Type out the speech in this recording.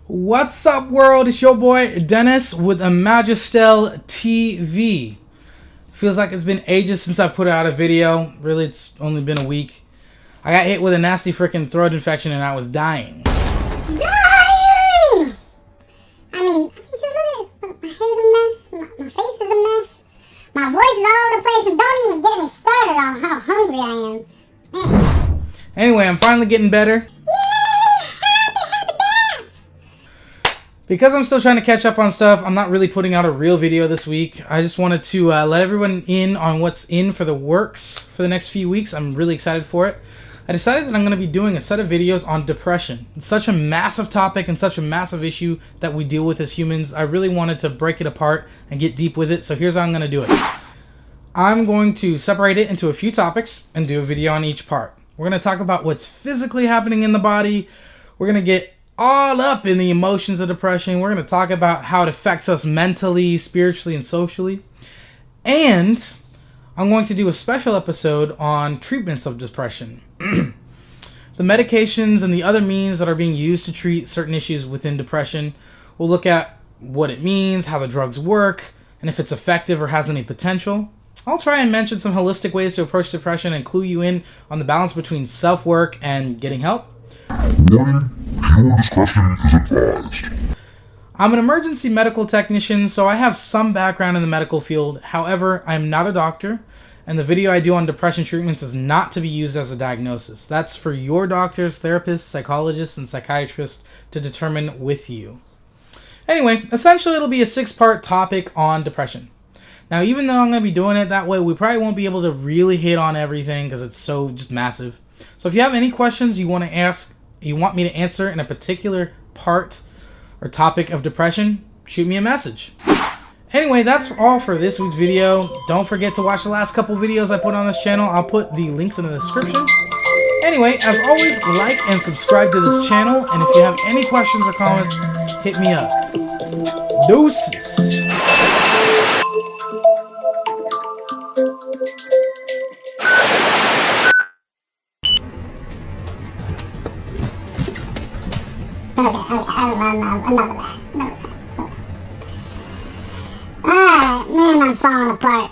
What's up, world? It's your boy Dennis with ImagistellTV. Feels like it's been ages since I put out a video. Really, it's only been a week. I got hit with a nasty freaking throat infection and I was dying. Dying! I mean, just look at this. My hair's a mess. My face is a mess. My voice is all over the place, and don't even get me started on how hungry I am. Man. Anyway, I'm finally getting better. Because I'm still trying to catch up on stuff, I'm not really putting out a real video this week. I just wanted to let everyone in on what's in for the works for the next few weeks. I'm really excited for it. I decided that I'm going to be doing a set of videos on depression. It's such a massive topic and such a massive issue that we deal with as humans. I really wanted to break it apart and get deep with it, so here's how I'm going to do it. I'm going to separate it into a few topics and do a video on each part. We're going to talk about what's physically happening in the body. We're going to get all up in the emotions of depression. We're going to talk about how it affects us mentally, spiritually, and socially. And I'm going to do a special episode on treatments of depression. The medications and the other means that are being used to treat certain issues within depression. We'll look at what it means, how the drugs work, and if it's effective or has any potential. I'll try and mention some holistic ways to approach depression and clue you in on the balance between self-work and getting help. Warning, viewer discretion is advised. I'm an emergency medical technician, so I have some background in the medical field. However, I'm not a doctor, and the video I do on depression treatments is not to be used as a diagnosis. That's for your doctors, therapists, psychologists, and psychiatrists to determine with you. Anyway, essentially it'll be a 6-part topic on depression. Now, even though I'm going to be doing it that way, we probably won't be able to really hit on everything because it's so just massive. So if you have any questions you want to ask, you want me to answer in a particular part or topic of depression, shoot me a message. Anyway, that's all for this week's video. Don't forget to watch the last couple videos I put on this channel. I'll put the links in the description. Anyway, as always, like and subscribe to this channel. And if you have any questions or comments, hit me up. Deuces. Enough of that. Alright, man, I'm falling apart.